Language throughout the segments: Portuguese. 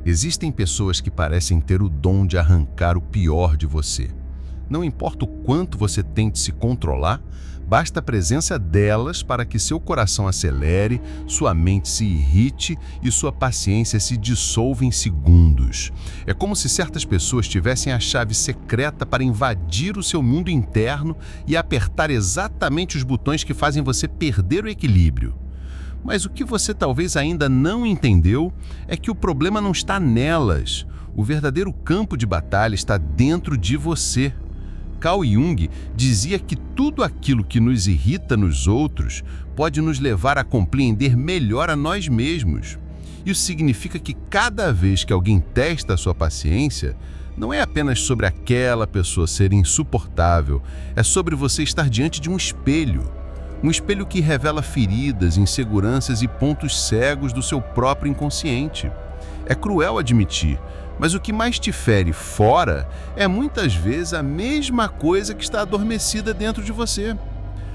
Existem pessoas que parecem ter o dom de arrancar o pior de você. Não importa o quanto você tente se controlar, basta a presença delas para que seu coração acelere, sua mente se irrite e sua paciência se dissolva em segundos. É como se certas pessoas tivessem a chave secreta para invadir o seu mundo interno e apertar exatamente os botões que fazem você perder o equilíbrio. Mas o que você talvez ainda não entendeu é que o problema não está nelas. O verdadeiro campo de batalha está dentro de você. Carl Jung dizia que tudo aquilo que nos irrita nos outros pode nos levar a compreender melhor a nós mesmos. Isso significa que cada vez que alguém testa a sua paciência, não é apenas sobre aquela pessoa ser insuportável, é sobre você estar diante de um espelho. Um espelho que revela feridas, inseguranças e pontos cegos do seu próprio inconsciente. É cruel admitir, mas o que mais te fere fora é muitas vezes a mesma coisa que está adormecida dentro de você.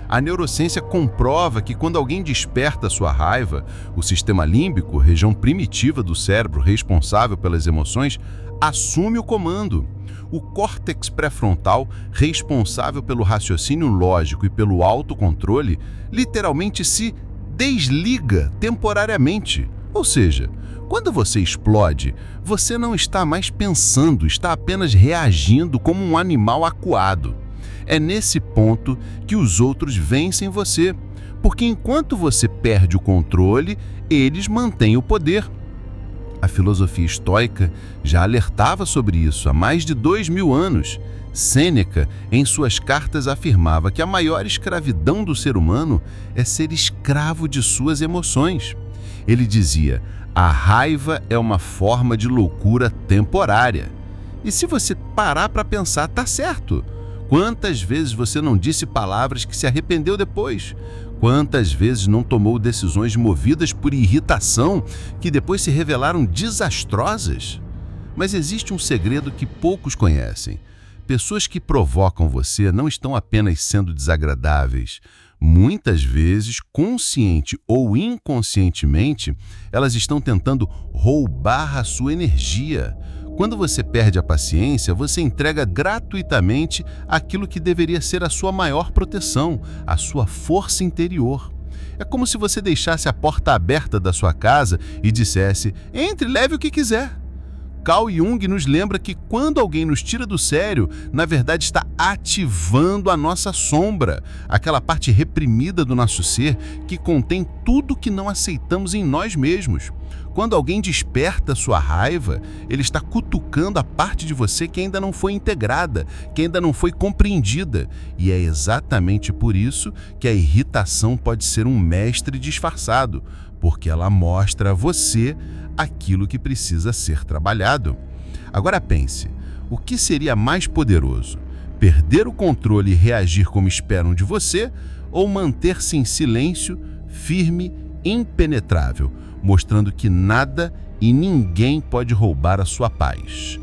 A neurociência comprova que quando alguém desperta sua raiva, o sistema límbico, região primitiva do cérebro responsável pelas emoções, assume o comando. O córtex pré-frontal, responsável pelo raciocínio lógico e pelo autocontrole, literalmente se desliga temporariamente. Ou seja, quando você explode, você não está mais pensando, está apenas reagindo como um animal acuado. É nesse ponto que os outros vencem você, porque enquanto você perde o controle, eles mantêm o poder. A filosofia estoica já alertava sobre isso há mais de 2000 anos. Sêneca, em suas cartas, afirmava que a maior escravidão do ser humano é ser escravo de suas emoções. Ele dizia: a raiva é uma forma de loucura temporária. E se você parar para pensar, tá certo. Quantas vezes você não disse palavras que se arrependeu depois? Quantas vezes não tomou decisões movidas por irritação que depois se revelaram desastrosas? Mas existe um segredo que poucos conhecem. Pessoas que provocam você não estão apenas sendo desagradáveis. Muitas vezes, consciente ou inconscientemente, elas estão tentando roubar a sua energia. Quando você perde a paciência, você entrega gratuitamente aquilo que deveria ser a sua maior proteção, a sua força interior. É como se você deixasse a porta aberta da sua casa e dissesse: entre, leve o que quiser. Carl Jung nos lembra que quando alguém nos tira do sério, na verdade está ativando a nossa sombra, aquela parte reprimida do nosso ser que contém tudo que não aceitamos em nós mesmos. Quando alguém desperta sua raiva, ele está cutucando a parte de você que ainda não foi integrada, que ainda não foi compreendida. E é exatamente por isso que a irritação pode ser um mestre disfarçado, porque ela mostra a você aquilo que precisa ser trabalhado. Agora pense, o que seria mais poderoso? Perder o controle e reagir como esperam de você, ou manter-se em silêncio, firme, impenetrável, mostrando que nada e ninguém pode roubar a sua paz?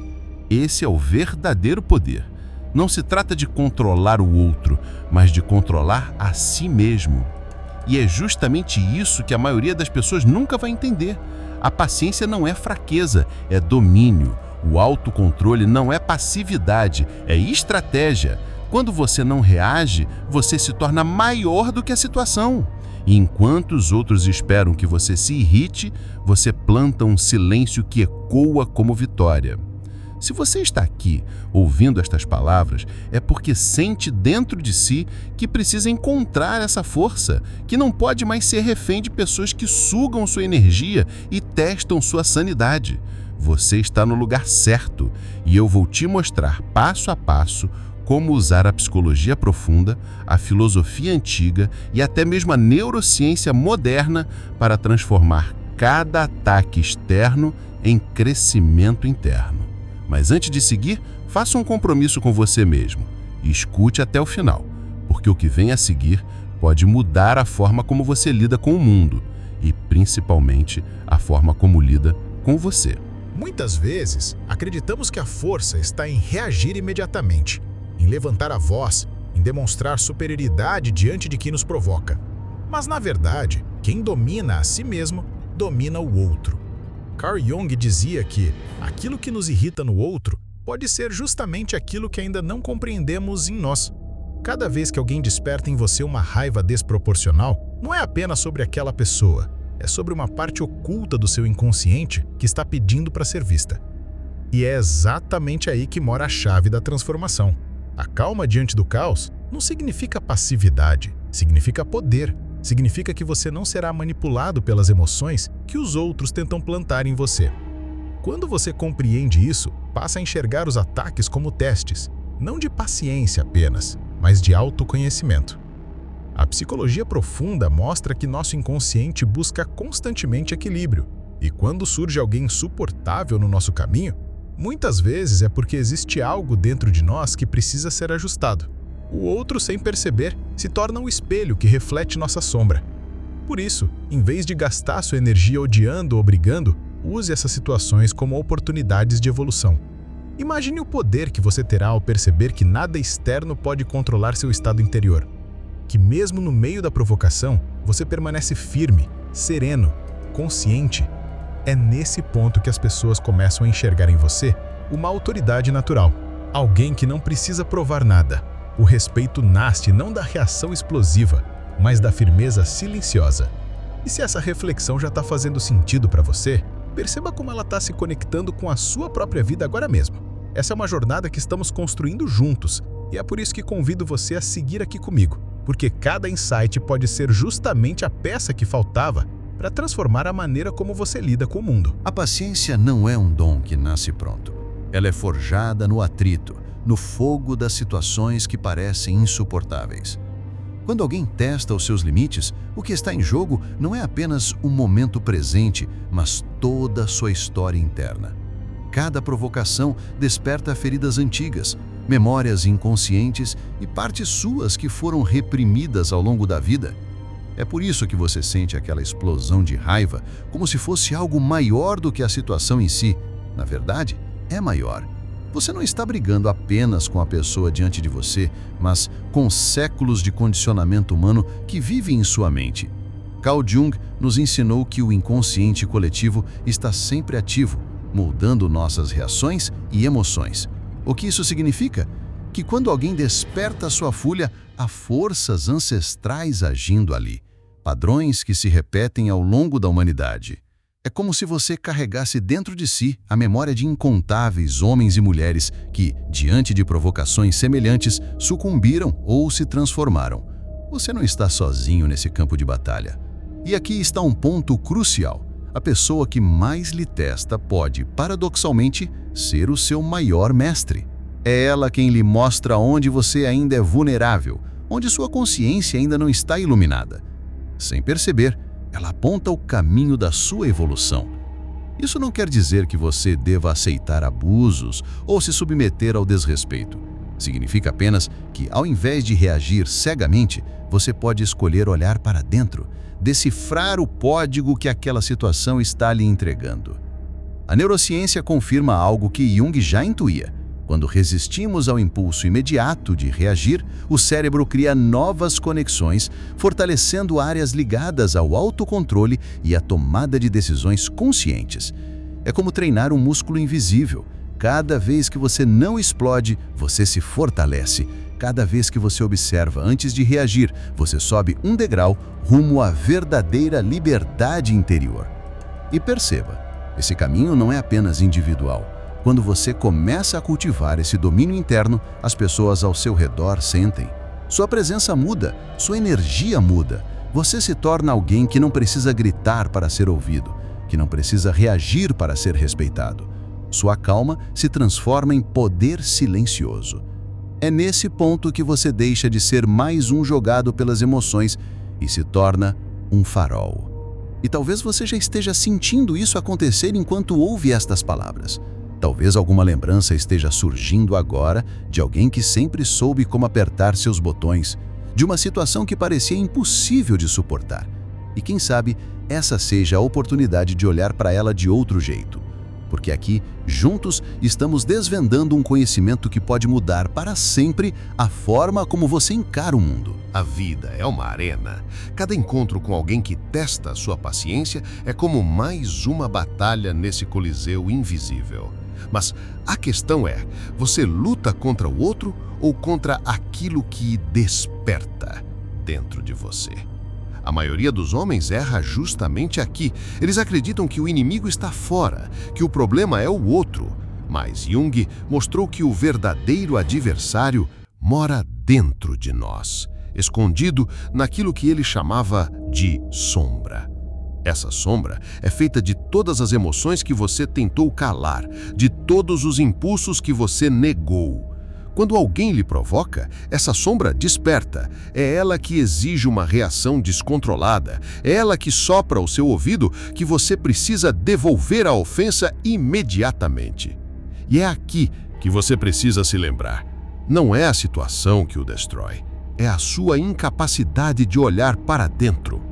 Esse é o verdadeiro poder. Não se trata de controlar o outro, mas de controlar a si mesmo. E é justamente isso que a maioria das pessoas nunca vai entender. A paciência não é fraqueza, é domínio. O autocontrole não é passividade, é estratégia. Quando você não reage, você se torna maior do que a situação. E enquanto os outros esperam que você se irrite, você planta um silêncio que ecoa como vitória. Se você está aqui ouvindo estas palavras, é porque sente dentro de si que precisa encontrar essa força, que não pode mais ser refém de pessoas que sugam sua energia e testam sua sanidade. Você está no lugar certo e eu vou te mostrar passo a passo como usar a psicologia profunda, a filosofia antiga e até mesmo a neurociência moderna para transformar cada ataque externo em crescimento interno. Mas antes de seguir, faça um compromisso com você mesmo e escute até o final, porque o que vem a seguir pode mudar a forma como você lida com o mundo e, principalmente, a forma como lida com você. Muitas vezes, acreditamos que a força está em reagir imediatamente, em levantar a voz, em demonstrar superioridade diante de quem nos provoca. Mas, na verdade, quem domina a si mesmo, domina o outro. Carl Jung dizia que aquilo que nos irrita no outro pode ser justamente aquilo que ainda não compreendemos em nós. Cada vez que alguém desperta em você uma raiva desproporcional, não é apenas sobre aquela pessoa, é sobre uma parte oculta do seu inconsciente que está pedindo para ser vista. E é exatamente aí que mora a chave da transformação. A calma diante do caos não significa passividade, significa poder. Significa que você não será manipulado pelas emoções que os outros tentam plantar em você. Quando você compreende isso, passa a enxergar os ataques como testes, não de paciência apenas, mas de autoconhecimento. A psicologia profunda mostra que nosso inconsciente busca constantemente equilíbrio, e quando surge alguém insuportável no nosso caminho, muitas vezes é porque existe algo dentro de nós que precisa ser ajustado. O outro, sem perceber, se torna um espelho que reflete nossa sombra. Por isso, em vez de gastar sua energia odiando ou brigando, use essas situações como oportunidades de evolução. Imagine o poder que você terá ao perceber que nada externo pode controlar seu estado interior. Que mesmo no meio da provocação, você permanece firme, sereno, consciente. É nesse ponto que as pessoas começam a enxergar em você uma autoridade natural. Alguém que não precisa provar nada. O respeito nasce não da reação explosiva, mas da firmeza silenciosa. E se essa reflexão já está fazendo sentido para você, perceba como ela está se conectando com a sua própria vida agora mesmo. Essa é uma jornada que estamos construindo juntos, e é por isso que convido você a seguir aqui comigo, porque cada insight pode ser justamente a peça que faltava para transformar a maneira como você lida com o mundo. A paciência não é um dom que nasce pronto. Ela é forjada no atrito, no fogo das situações que parecem insuportáveis. Quando alguém testa os seus limites, o que está em jogo não é apenas o momento presente, mas toda a sua história interna. Cada provocação desperta feridas antigas, memórias inconscientes e partes suas que foram reprimidas ao longo da vida. É por isso que você sente aquela explosão de raiva, como se fosse algo maior do que a situação em si. Na verdade, é maior. Você não está brigando apenas com a pessoa diante de você, mas com séculos de condicionamento humano que vive em sua mente. Carl Jung nos ensinou que o inconsciente coletivo está sempre ativo, moldando nossas reações e emoções. O que isso significa? Que quando alguém desperta sua fúria, há forças ancestrais agindo ali, padrões que se repetem ao longo da humanidade. É como se você carregasse dentro de si a memória de incontáveis homens e mulheres que, diante de provocações semelhantes, sucumbiram ou se transformaram. Você não está sozinho nesse campo de batalha. E aqui está um ponto crucial. A pessoa que mais lhe testa pode, paradoxalmente, ser o seu maior mestre. É ela quem lhe mostra onde você ainda é vulnerável, onde sua consciência ainda não está iluminada. Sem perceber, ela aponta o caminho da sua evolução. Isso não quer dizer que você deva aceitar abusos ou se submeter ao desrespeito. Significa apenas que, ao invés de reagir cegamente, você pode escolher olhar para dentro, decifrar o código que aquela situação está lhe entregando. A neurociência confirma algo que Jung já intuía. Quando resistimos ao impulso imediato de reagir, o cérebro cria novas conexões, fortalecendo áreas ligadas ao autocontrole e à tomada de decisões conscientes. É como treinar um músculo invisível. Cada vez que você não explode, você se fortalece. Cada vez que você observa antes de reagir, você sobe um degrau rumo à verdadeira liberdade interior. E perceba, esse caminho não é apenas individual. Quando você começa a cultivar esse domínio interno, as pessoas ao seu redor sentem. Sua presença muda, sua energia muda. Você se torna alguém que não precisa gritar para ser ouvido, que não precisa reagir para ser respeitado. Sua calma se transforma em poder silencioso. É nesse ponto que você deixa de ser mais um jogado pelas emoções e se torna um farol. E talvez você já esteja sentindo isso acontecer enquanto ouve estas palavras. Talvez alguma lembrança esteja surgindo agora de alguém que sempre soube como apertar seus botões, de uma situação que parecia impossível de suportar. E quem sabe, essa seja a oportunidade de olhar para ela de outro jeito. porque aqui, juntos, estamos desvendando um conhecimento que pode mudar para sempre a forma como você encara o mundo. A vida é uma arena. Cada encontro com alguém que testa a sua paciência é como mais uma batalha nesse coliseu invisível. Mas a questão é, você luta contra o outro ou contra aquilo que desperta dentro de você? A maioria dos homens erra justamente aqui. Eles acreditam que o inimigo está fora, que o problema é o outro. Mas Jung mostrou que o verdadeiro adversário mora dentro de nós, escondido naquilo que ele chamava de sombra. Essa sombra é feita de todas as emoções que você tentou calar, de todos os impulsos que você negou. Quando alguém lhe provoca, essa sombra desperta. É ela que exige uma reação descontrolada. É ela que sopra ao seu ouvido que você precisa devolver a ofensa imediatamente. E é aqui que você precisa se lembrar. Não é a situação que o destrói. É a sua incapacidade de olhar para dentro.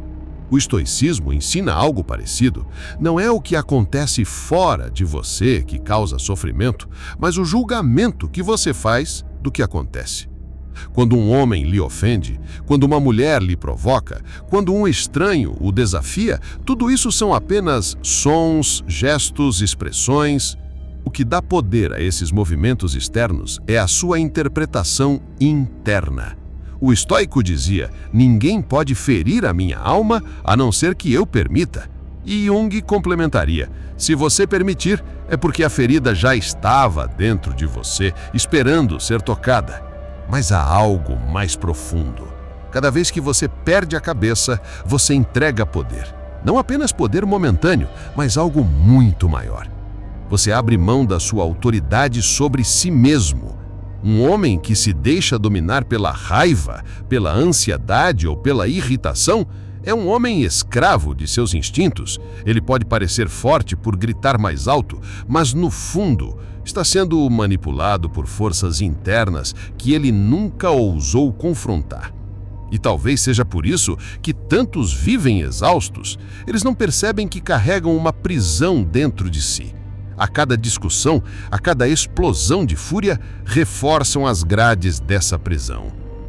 O estoicismo ensina algo parecido. Não é o que acontece fora de você que causa sofrimento, mas o julgamento que você faz do que acontece. Quando um homem lhe ofende, quando uma mulher lhe provoca, quando um estranho o desafia, tudo isso são apenas sons, gestos, expressões. O que dá poder a esses movimentos externos é a sua interpretação interna. O estoico dizia, ninguém pode ferir a minha alma a não ser que eu permita. E Jung complementaria, se você permitir, é porque a ferida já estava dentro de você, esperando ser tocada. Mas há algo mais profundo. Cada vez que você perde a cabeça, você entrega poder. Não apenas poder momentâneo, mas algo muito maior. Você abre mão da sua autoridade sobre si mesmo. Um homem que se deixa dominar pela raiva, pela ansiedade ou pela irritação é um homem escravo de seus instintos. Ele pode parecer forte por gritar mais alto, mas no fundo está sendo manipulado por forças internas que ele nunca ousou confrontar. E talvez seja por isso que tantos vivem exaustos. Eles não percebem que carregam uma prisão dentro de si. A cada discussão, a cada explosão de fúria, reforçam as grades dessa prisão.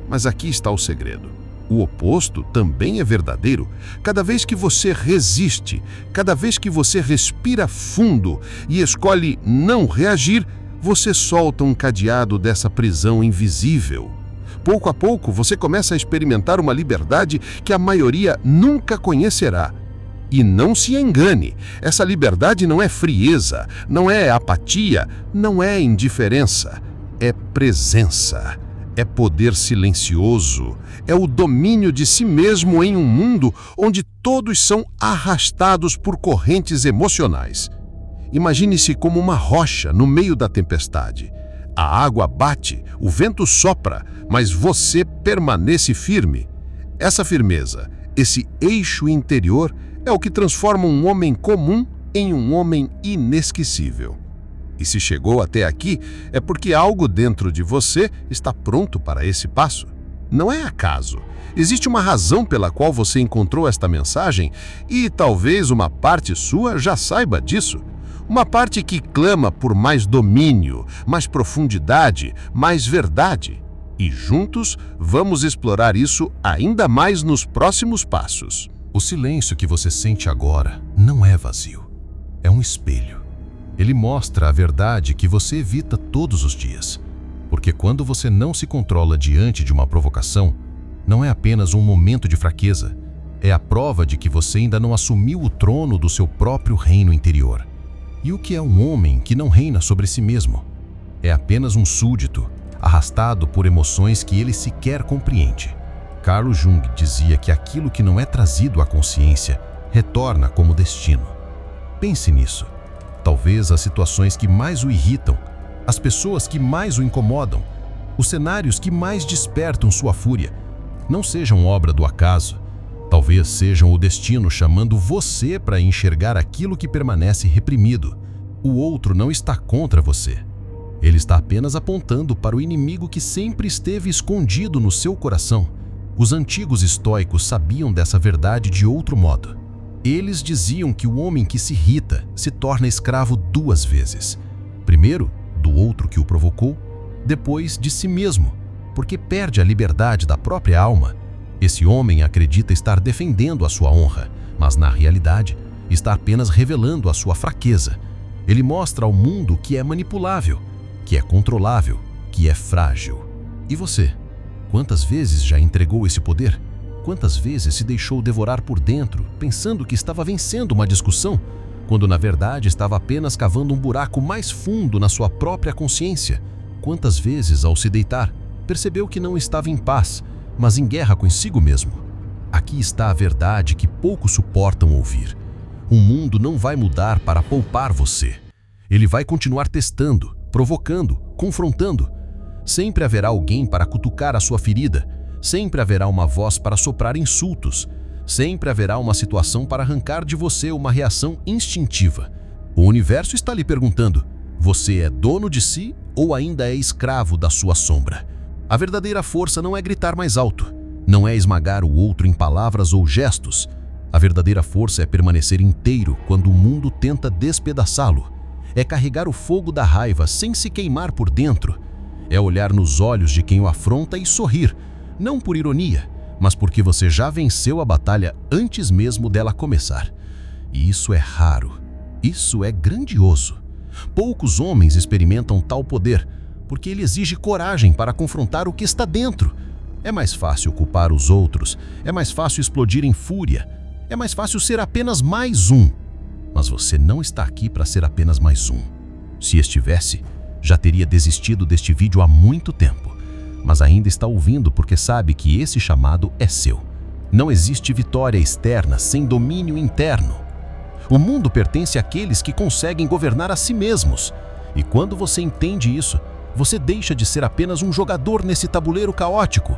Mas aqui está o segredo. O oposto também é verdadeiro. Cada vez que você resiste, cada vez que você respira fundo e escolhe não reagir, você solta um cadeado dessa prisão invisível. Pouco a pouco, você começa a experimentar uma liberdade que a maioria nunca conhecerá. E não se engane, essa liberdade não é frieza, não é apatia, não é indiferença, é presença, é poder silencioso, é o domínio de si mesmo em um mundo onde todos são arrastados por correntes emocionais. Imagine-se como uma rocha no meio da tempestade. A água bate, o vento sopra, mas você permanece firme. Essa firmeza, esse eixo interior, é o que transforma um homem comum em um homem inesquecível. E se chegou até aqui, é porque algo dentro de você está pronto para esse passo. Não é acaso. Existe uma razão pela qual você encontrou esta mensagem e talvez uma parte sua já saiba disso. Uma parte que clama por mais domínio, mais profundidade, mais verdade. E juntos vamos explorar isso ainda mais nos próximos passos. O silêncio que você sente agora não é vazio, é um espelho. Ele mostra a verdade que você evita todos os dias. Porque quando você não se controla diante de uma provocação, não é apenas um momento de fraqueza, é a prova de que você ainda não assumiu o trono do seu próprio reino interior. E o que é um homem que não reina sobre si mesmo? É apenas um súdito, arrastado por emoções que ele sequer compreende. Carl Jung dizia que aquilo que não é trazido à consciência retorna como destino. Pense nisso. Talvez as situações que mais o irritam, as pessoas que mais o incomodam, os cenários que mais despertam sua fúria, não sejam obra do acaso. Talvez sejam o destino chamando você para enxergar aquilo que permanece reprimido. O outro não está contra você. Ele está apenas apontando para o inimigo que sempre esteve escondido no seu coração. Os antigos estoicos sabiam dessa verdade de outro modo. Eles diziam que o homem que se irrita se torna escravo duas vezes. Primeiro, do outro que o provocou, depois de si mesmo, porque perde a liberdade da própria alma. Esse homem acredita estar defendendo a sua honra, mas na realidade está apenas revelando a sua fraqueza. Ele mostra ao mundo que é manipulável, que é controlável, que é frágil. E você? Quantas vezes já entregou esse poder? Quantas vezes se deixou devorar por dentro, pensando que estava vencendo uma discussão, quando na verdade estava apenas cavando um buraco mais fundo na sua própria consciência? Quantas vezes, ao se deitar, percebeu que não estava em paz, mas em guerra consigo mesmo? Aqui está a verdade que poucos suportam ouvir. O mundo não vai mudar para poupar você. Ele vai continuar testando, provocando, confrontando. Sempre haverá alguém para cutucar a sua ferida. Sempre haverá uma voz para soprar insultos. Sempre haverá uma situação para arrancar de você uma reação instintiva. O universo está lhe perguntando: você é dono de si ou ainda é escravo da sua sombra? A verdadeira força não é gritar mais alto. Não é esmagar o outro em palavras ou gestos. A verdadeira força é permanecer inteiro quando o mundo tenta despedaçá-lo. É carregar o fogo da raiva sem se queimar por dentro. É olhar nos olhos de quem o afronta e sorrir, não por ironia, mas porque você já venceu a batalha antes mesmo dela começar. E isso é raro. Isso é grandioso. Poucos homens experimentam tal poder, porque ele exige coragem para confrontar o que está dentro. É mais fácil culpar os outros, é mais fácil explodir em fúria, é mais fácil ser apenas mais um. Mas você não está aqui para ser apenas mais um. Se estivesse, já teria desistido deste vídeo há muito tempo, mas ainda está ouvindo porque sabe que esse chamado é seu. Não existe vitória externa sem domínio interno. O mundo pertence àqueles que conseguem governar a si mesmos. E quando você entende isso, você deixa de ser apenas um jogador nesse tabuleiro caótico.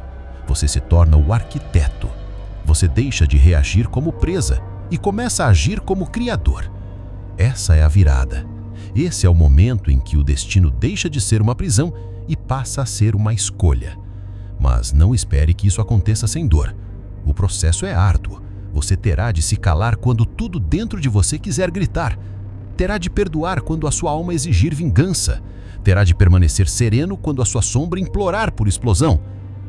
Você se torna o arquiteto. Você deixa de reagir como presa e começa a agir como criador. Essa é a virada. Esse é o momento em que o destino deixa de ser uma prisão e passa a ser uma escolha. Mas não espere que isso aconteça sem dor. O processo é árduo. Você terá de se calar quando tudo dentro de você quiser gritar. Terá de perdoar quando a sua alma exigir vingança. Terá de permanecer sereno quando a sua sombra implorar por explosão.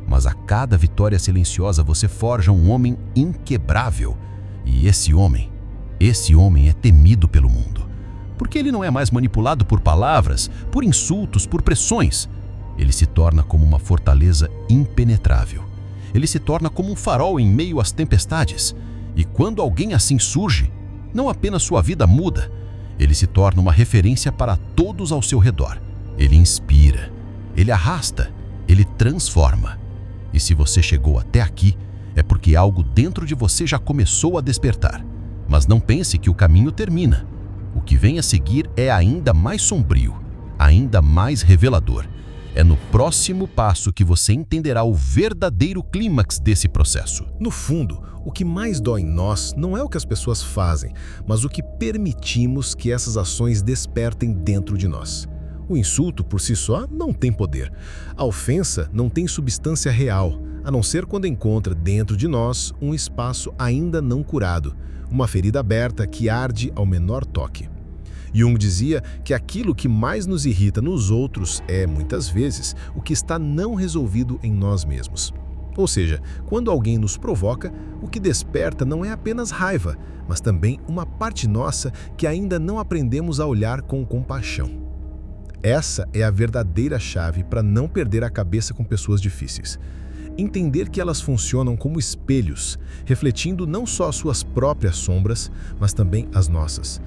Mas a cada vitória silenciosa você forja um homem inquebrável. E esse homem é temido pelo mundo. Porque ele não é mais manipulado por palavras, por insultos, por pressões. Ele se torna como uma fortaleza impenetrável. Ele se torna como um farol em meio às tempestades. E quando alguém assim surge, não apenas sua vida muda, ele se torna uma referência para todos ao seu redor. Ele inspira, ele arrasta, ele transforma. E se você chegou até aqui, é porque algo dentro de você já começou a despertar. Mas não pense que o caminho termina. O que vem a seguir é ainda mais sombrio, ainda mais revelador. É no próximo passo que você entenderá o verdadeiro clímax desse processo. No fundo, o que mais dói em nós não é o que as pessoas fazem, mas o que permitimos que essas ações despertem dentro de nós. O insulto, por si só, não tem poder. A ofensa não tem substância real, a não ser quando encontra dentro de nós um espaço ainda não curado, uma ferida aberta que arde ao menor toque. Jung dizia que aquilo que mais nos irrita nos outros é, muitas vezes, o que está não resolvido em nós mesmos. Ou seja, quando alguém nos provoca, o que desperta não é apenas raiva, mas também uma parte nossa que ainda não aprendemos a olhar com compaixão. Essa é a verdadeira chave para não perder a cabeça com pessoas difíceis. Entender que elas funcionam como espelhos, refletindo não só as suas próprias sombras, mas também as nossas.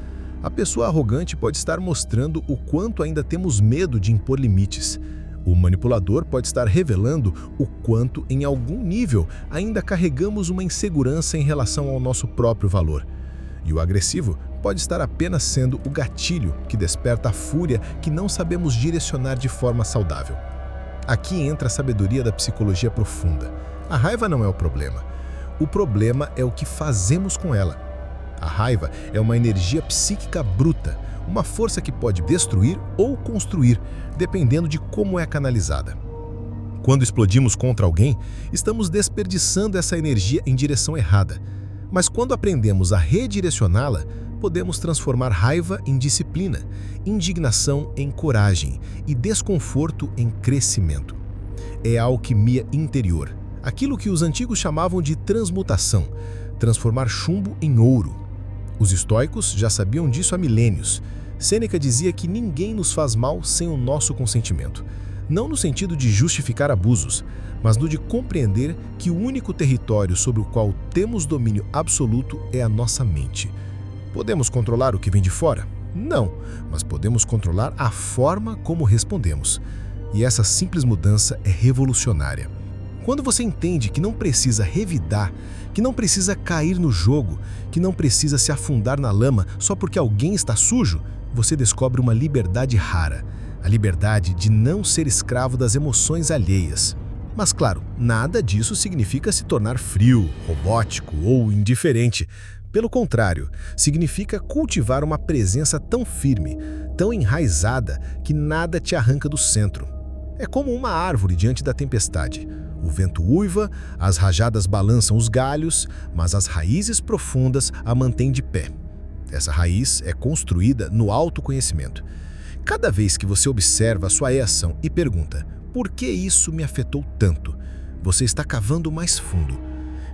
A pessoa arrogante pode estar mostrando o quanto ainda temos medo de impor limites. O manipulador pode estar revelando o quanto, em algum nível, ainda carregamos uma insegurança em relação ao nosso próprio valor. E o agressivo pode estar apenas sendo o gatilho que desperta a fúria que não sabemos direcionar de forma saudável. Aqui entra a sabedoria da psicologia profunda. A raiva não é o problema. O problema é o que fazemos com ela. A raiva é uma energia psíquica bruta, uma força que pode destruir ou construir, dependendo de como é canalizada. Quando explodimos contra alguém, estamos desperdiçando essa energia em direção errada. Mas quando aprendemos a redirecioná-la, podemos transformar raiva em disciplina, indignação em coragem e desconforto em crescimento. É a alquimia interior, aquilo que os antigos chamavam de transmutação, transformar chumbo em ouro. Os estoicos já sabiam disso há milênios. Sêneca dizia que ninguém nos faz mal sem o nosso consentimento. Não no sentido de justificar abusos, mas no de compreender que o único território sobre o qual temos domínio absoluto é a nossa mente. Podemos controlar o que vem de fora? Não, mas podemos controlar a forma como respondemos. E essa simples mudança é revolucionária. Quando você entende que não precisa revidar, que não precisa cair no jogo, que não precisa se afundar na lama só porque alguém está sujo, você descobre uma liberdade rara, a liberdade de não ser escravo das emoções alheias. Mas claro, nada disso significa se tornar frio, robótico ou indiferente. Pelo contrário, significa cultivar uma presença tão firme, tão enraizada, que nada te arranca do centro. É como uma árvore diante da tempestade. O vento uiva, as rajadas balançam os galhos, mas as raízes profundas a mantêm de pé. Essa raiz é construída no autoconhecimento. Cada vez que você observa a sua reação e pergunta por que isso me afetou tanto, você está cavando mais fundo.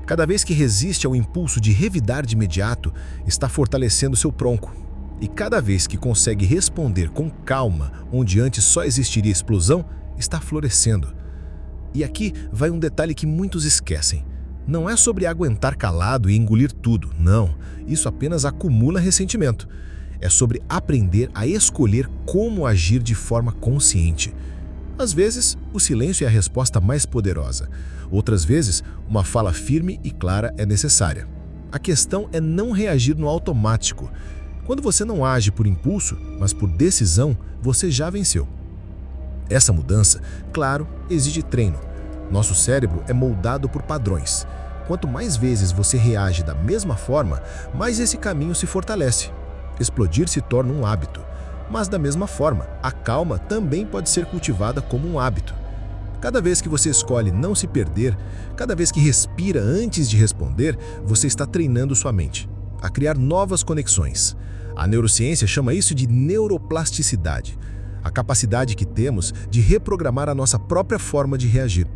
Cada vez que resiste ao impulso de revidar de imediato, está fortalecendo seu tronco. E cada vez que consegue responder com calma, onde antes só existiria explosão, está florescendo. E aqui vai um detalhe que muitos esquecem. Não é sobre aguentar calado e engolir tudo, não. Isso apenas acumula ressentimento. É sobre aprender a escolher como agir de forma consciente. Às vezes, o silêncio é a resposta mais poderosa. Outras vezes, uma fala firme e clara é necessária. A questão é não reagir no automático. Quando você não age por impulso, mas por decisão, você já venceu. Essa mudança, claro, exige treino. Nosso cérebro é moldado por padrões. Quanto mais vezes você reage da mesma forma, mais esse caminho se fortalece. Explodir se torna um hábito. Mas da mesma forma, a calma também pode ser cultivada como um hábito. Cada vez que você escolhe não se perder, cada vez que respira antes de responder, você está treinando sua mente a criar novas conexões. A neurociência chama isso de neuroplasticidade, a capacidade que temos de reprogramar a nossa própria forma de reagir.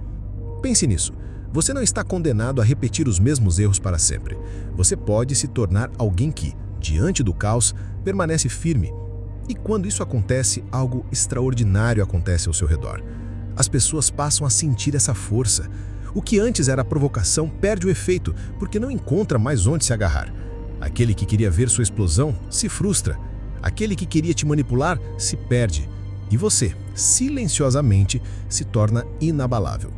Pense nisso. Você não está condenado a repetir os mesmos erros para sempre. Você pode se tornar alguém que, diante do caos, permanece firme. E quando isso acontece, algo extraordinário acontece ao seu redor. As pessoas passam a sentir essa força. O que antes era provocação perde o efeito, porque não encontra mais onde se agarrar. Aquele que queria ver sua explosão se frustra. Aquele que queria te manipular se perde. E você, silenciosamente, se torna inabalável.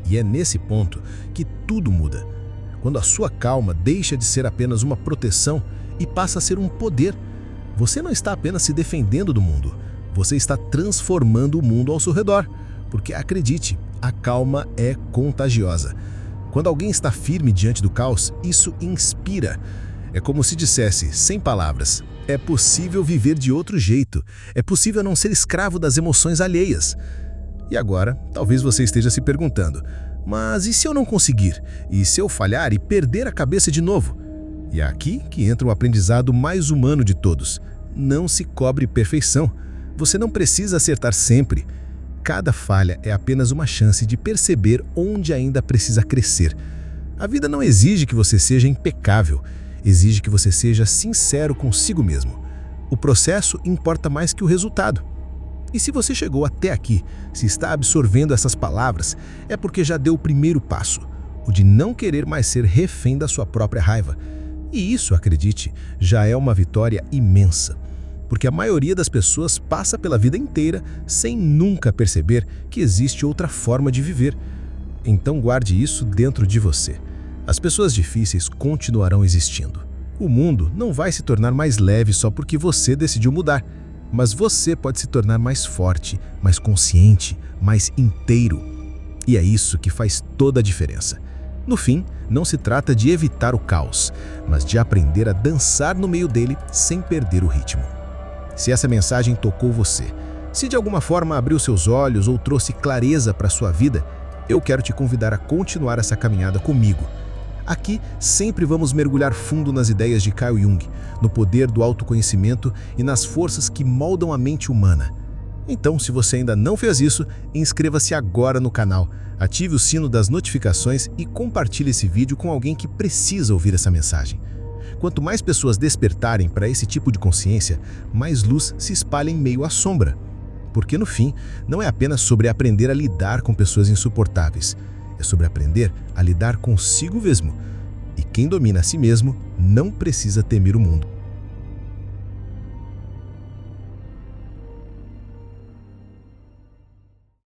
E é nesse ponto que tudo muda. Quando a sua calma deixa de ser apenas uma proteção e passa a ser um poder. Você não está apenas se defendendo do mundo, você está transformando o mundo ao seu redor. Porque acredite, a calma é contagiosa. Quando alguém está firme diante do caos, isso inspira. É como se dissesse, sem palavras, é possível viver de outro jeito, é possível não ser escravo das emoções alheias. E agora, talvez você esteja se perguntando, mas e se eu não conseguir? E se eu falhar e perder a cabeça de novo? E é aqui que entra o aprendizado mais humano de todos. Não se cobre perfeição. Você não precisa acertar sempre. Cada falha é apenas uma chance de perceber onde ainda precisa crescer. A vida não exige que você seja impecável, exige que você seja sincero consigo mesmo. O processo importa mais que o resultado. E se você chegou até aqui, se está absorvendo essas palavras, é porque já deu o primeiro passo, o de não querer mais ser refém da sua própria raiva. E isso, acredite, já é uma vitória imensa. Porque a maioria das pessoas passa pela vida inteira sem nunca perceber que existe outra forma de viver. Então guarde isso dentro de você. As pessoas difíceis continuarão existindo. O mundo não vai se tornar mais leve só porque você decidiu mudar. Mas você pode se tornar mais forte, mais consciente, mais inteiro. E é isso que faz toda a diferença. No fim, não se trata de evitar o caos, mas de aprender a dançar no meio dele sem perder o ritmo. Se essa mensagem tocou você, se de alguma forma abriu seus olhos ou trouxe clareza para a sua vida, eu quero te convidar a continuar essa caminhada comigo. Aqui sempre vamos mergulhar fundo nas ideias de Carl Jung, no poder do autoconhecimento e nas forças que moldam a mente humana. Então, se você ainda não fez isso, inscreva-se agora no canal, ative o sino das notificações e compartilhe esse vídeo com alguém que precisa ouvir essa mensagem. Quanto mais pessoas despertarem para esse tipo de consciência, mais luz se espalha em meio à sombra. Porque, no fim, não é apenas sobre aprender a lidar com pessoas insuportáveis, é sobre aprender a lidar consigo mesmo. E quem domina a si mesmo não precisa temer o mundo.